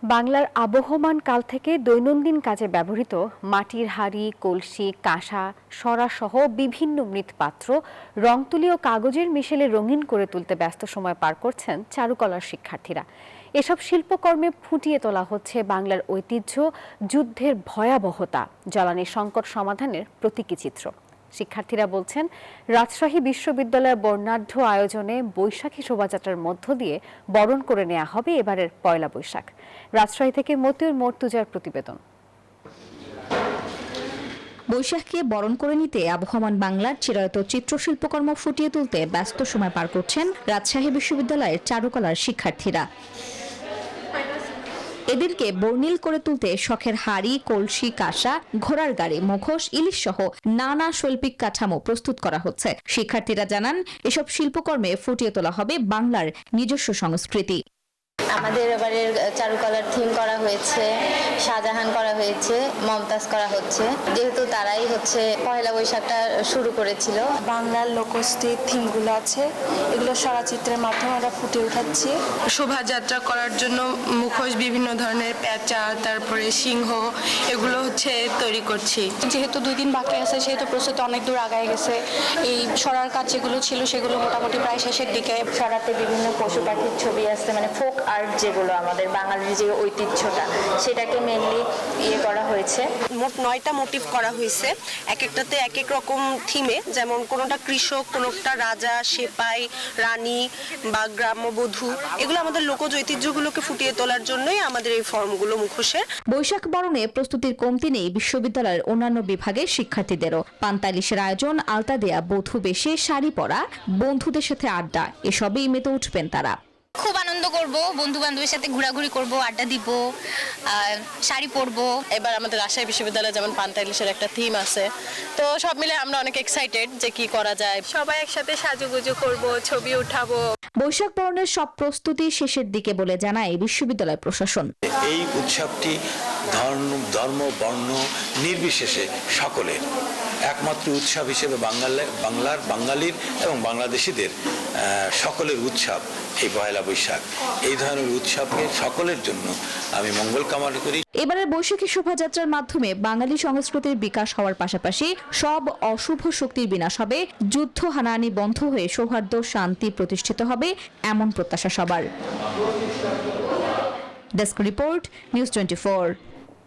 বাংলার আবহমান কাল থেকে দৈনন্দিন কাজে ব্যবহৃত মাটির হাঁড়ি, কলসি, কাঁসা, সরাসহ বিভিন্ন মৃৎপাত্র রং তুলি ও কাগজের মিশেলে রঙিন করে তুলতে ব্যস্ত সময় পার করছেন চারুকলার শিক্ষার্থীরা। এসব শিল্পকর্মে ফুটিয়ে তোলা হচ্ছে বাংলার ঐতিহ্য, যুদ্ধের ভয়াবহতা, জ্বালানি সংকট সমাধানের প্রতীকী চিত্র। শিক্ষার্থীরা বলছেন, রাজশাহী বিশ্ববিদ্যালয়ের বর্ণাঢ্য আয়োজনে বৈশাখী শোভাযাত্রার মধ্য দিয়ে বরণ করে নেওয়া হবে এবারের পয়লা বৈশাখ। রাজশাহী থেকে মতিউর মর্তুজার প্রতিবেদন। বৈশাখকে বরণ করে নিতে আবহমান বাংলার চিরায়ত চিত্রশিল্পকর্ম ফুটিয়ে তুলতে ব্যস্ত সময় পার করছেন রাজশাহী বিশ্ববিদ্যালয়ের চারুকলার শিক্ষার্থীরা। এদেরকে বর্ণিল করে তুলতে শখের হাড়ি, কলসি, কাঁসা, ঘোড়ার গাড়ি, মুখোশ, ইলিশ সহ নানা শৈল্পিক কাঠামো প্রস্তুত করা হচ্ছে। শিক্ষার্থীরা জানান, এসব শিল্পকর্মে ফুটিয়ে তোলা হবে বাংলার নিজস্ব সংস্কৃতি। আমাদের এবারের চারুকলার থিম করা হয়েছে, শাহজাহান করা হয়েছে, মমতাজ করা হচ্ছে, যেহেতু তারাই পয়লা বৈশাখটা শুরু করেছিল। বাংলার লোকশ্রী থিমগুলো আছে, এগুলো সরাচিত্রের মাধ্যমে আমরা ফুটে উঠাচ্ছি। শোভাযাত্রা করার জন্য মুখোশ, বিভিন্ন ধরনের প্যাঁচা, তারপরে সিংহ, এগুলো তৈরি করছি। যেহেতু 2 দিন বাকি আছে, সেহেতু প্রস্তুতি অনেক দূর আগায় গেছে। এই সরার কাজ যেগুলো ছিল সেগুলো মোটামুটি প্রায় শেষের দিকে। সরাতে বিভিন্ন পশু পাখির ছবি আছে, মানে ফোক আর্ট যেগুলো আমাদের বাঙালির যে ঐতিহ্যটা, সেটাকে মেনলি করা হয়েছে। মোট 9টা মোটিভ করা হয়েছে, এক একটাতে এক এক রকম থিমে, যেমন কোনোটা কৃষক, কোনোটা রাজা, সেপাই, রানী বা গ্রাম্যবধূ। এগুলো আমাদের লোকজ ঐতিহ্যগুলোকে ফুটিয়ে তোলার জন্যই আমাদের এই ফর্মগুলো মুখোশের। বৈশাখ বরণে প্রস্তুতির কমতি নেই বিশ্ববিদ্যালয়ের অন্যান্য বিভাগের শিক্ষার্থীদেরও। পান্তালিশের আয়োজন, আলতা দেয়া, বধূ বেশে, শাড়ি পরা, বন্ধুদের সাথে আড্ডা, এসবেই মেতে উঠবেন তারা। খুব আনন্দ করব, বন্ধু বান্ধবের সাথে ঘোরাঘুরি করব, আড্ডা দিব, শাড়ি পরবো। এবার আমাদের রাজশাহী বিশ্ববিদ্যালয়ে যেমন পান্তালিশের একটা থিম আছে, তো সব মিলে আমরা অনেক এক্সাইটেড যে কি করা যায়। সবাই একসাথে সাজুগুজু করব, ছবি উঠাবো। বৈশাখ বরণের সব প্রস্তুতি শেষের দিকে বলে জানায় বিশ্ববিদ্যালয় প্রশাসন। এই উৎসবটি ধর্ম, বর্ণ নির্বিশেষে সকলের একমাত্র উৎসব হিসেবে বাঙালির এবং বাংলাদেশিদের সকলের উৎসব এই পয়লা বৈশাখ। এই ধরনের উৎসবকে সকলের জন্য আমি মঙ্গল কামনা করি। এবারের বৈশাখী শোভাযাত্রার মাধ্যমে বাঙালি সংস্কৃতির বিকাশ হওয়ার পাশাপাশি সব অশুভ শক্তির বিনাশ হবে, যুদ্ধ হানাহানি বন্ধ হয়ে সৌহার্দ্য, শান্তি প্রতিষ্ঠিত হবে, এমন প্রত্যাশা সবার। Desk report, news 24।